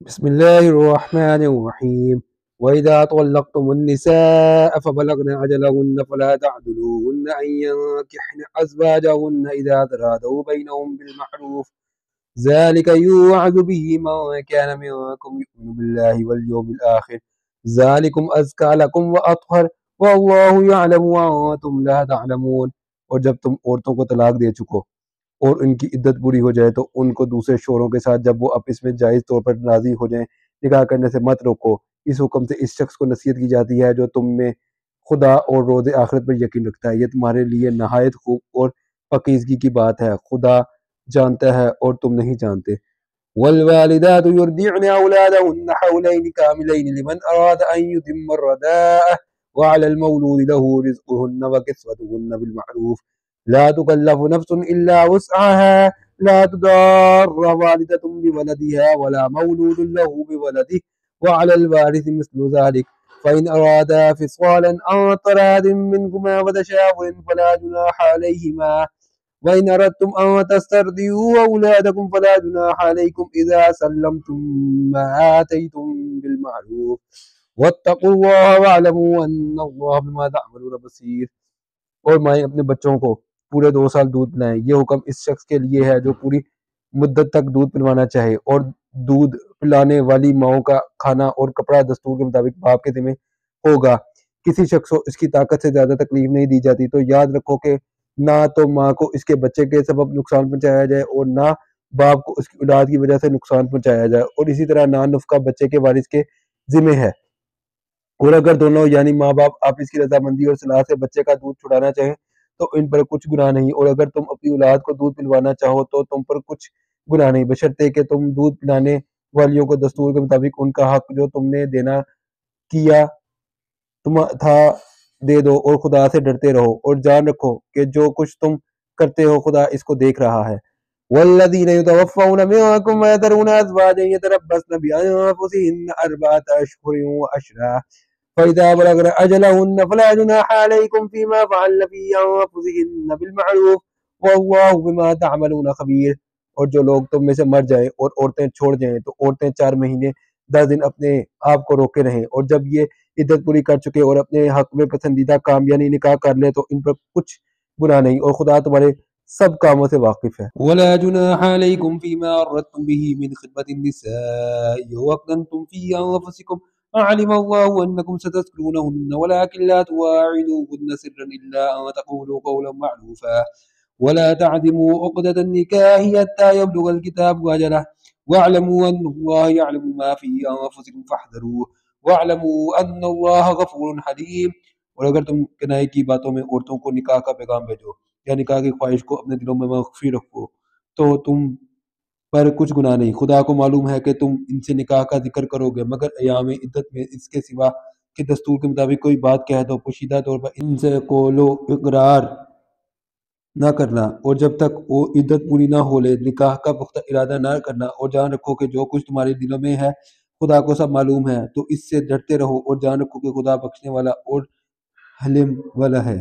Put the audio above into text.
بسم الله الرحمن الرحيم وإذا طلقتم النساء فبلغن أجلهن فلا تعدلوهن أن ينكحن أزواجهن إذا تراضوا بينهم بالمعروف ذلك يوعظ به من كان منكم يؤمن بالله واليوم الآخر ذلكم أزكى لكم وأطهر والله يعلم وأنتم لا تعلمون۔ اور جب تم عورتوں کو طلاق دے چکو اور ان کی عدت پوری ہو جائے تو ان کو دوسرے شوہروں کے ساتھ جب وہ آپس میں جائز طور پر راضی ہو جائیں نکاح کرنے سے مت روکو۔ اس حکم سے اس شخص کو نصیحت کی جاتی ہے جو تم میں خدا اور روز آخرت پر یقین رکھتا ہے، یہ تمہارے لیے نہایت خوب اور پاکیزگی کی بات ہے، خدا جانتا ہے اور تم نہیں جانتے۔ والوالدات يرضعن أولادهن حولين كاملين لمن أراد أن يتم الرضاعة وعلى المولود له رزقهن وكسوتهن بالمعروف لا تكلف نفس إلا وسعها لا تضار والدة بولدها ولا مولود له بولده وعلى الوارث مثل ذلك فإن أرادا فصالا عن تراض منكما وتشاور فلا جناح عليهما وإن أردتم أن تسترضعوا أولادكم فلا جناح عليكم إذا سلمتم ما آتيتم بالمعروف واتقوا الله واعلموا أن الله بما تعملون بصير۔ اور مائیں اپنے بچوں کو پورے 2 سال دودھ پلائیں، یہ حکم اس شخص کے لیے ہے جو پوری مدت تک دودھ پلوانا چاہے، اور دودھ پلانے والی ماؤں کا کھانا اور کپڑا دستور کے مطابق باپ کے ذمہ ہوگا۔ کسی شخص کو اس کی طاقت سے زیادہ تکلیف نہیں دی جاتی، تو یاد رکھو کہ نہ تو ماں کو اس کے بچے کے سبب نقصان پہنچایا جائے اور نہ باپ کو اس کی اولاد کی وجہ سے نقصان پہنچایا جائے، اور اسی طرح نہ نفقہ بچے کے وارث کے ذمہ ہے۔ اور اگر دونوں یعنی ماں باپ آپس کی رضامندی اور صلاح سے بچے کا دودھ چھڑانا چاہیں تو ان پر کچھ گناہ نہیں، اور اگر تم اپنی اولاد کو دودھ پلوانا چاہو تو تم پر کچھ گناہ نہیں، بشرطے کہ تم دودھ پلانے والیوں کو دستور کے مطابق ان کا حق جو تم نے دینا کیا تھا دے دو، اور خدا سے ڈرتے رہو اور جان رکھو کہ جو کچھ تم کرتے ہو خدا اس کو دیکھ رہا ہے۔ والذین یتوفون منکم ویذرون ازواجا یتربصن بانفسہن 4 اشہر وعشرا فإذا بلغن أجلهن فلا جناح عليكم فيما فعلن في أنفسهن بالمعروف والله بما تعملون خبير۔ اور جو لوگ تم میں سے مر جائیں اور عورتیں چھوڑ جائیں تو عورتیں 4 مہینے 10 دن اپنے آپ کو روکے رہیں، اور جب یہ عدت پوری کر چکے اور اپنے حق میں پسندیدہ کام یعنی نکاح کر لے تو ان پر کچھ گناہ نہیں، اور خدا تمہارے سب کاموں سے واقف ہے۔ ولا جناح عليكم فيما أردتم به من خطبة النساء وأقدمتم في أنفسكم علم الله أنكم ستذكرونهن ولكن لا تواعدوهن سرا إلا أن تقولوا قولا معروفا ولا تعزموا عقدة النكاح حتى يبلغ الكتاب أجله واعلموا أن الله يعلم ما في أنفسكم فاحذروه واعلموا أن الله غفور حليم۔ اور اگر تم کنائے کی باتوں میں عورتوں کو نکاح کا پیغام بھیجو یا نکاح کی خواہش کو اپنے دلوں میں مخفی رکھو تو تم پر کچھ گناہ نہیں، خدا کو معلوم ہے کہ تم ان سے نکاح کا ذکر کرو گے، مگر ایام عدت میں اس کے سوا کہ دستور کے مطابق کوئی بات کہہ دو، پوشیدہ طور پر ان سے قول و اقرار نہ کرنا، اور جب تک وہ عدت پوری نہ ہو لے نکاح کا پختہ ارادہ نہ کرنا، اور جان رکھو کہ جو کچھ تمہارے دلوں میں ہے خدا کو سب معلوم ہے، تو اس سے ڈرتے رہو اور جان رکھو کہ خدا بخشنے والا اور حلیم والا ہے۔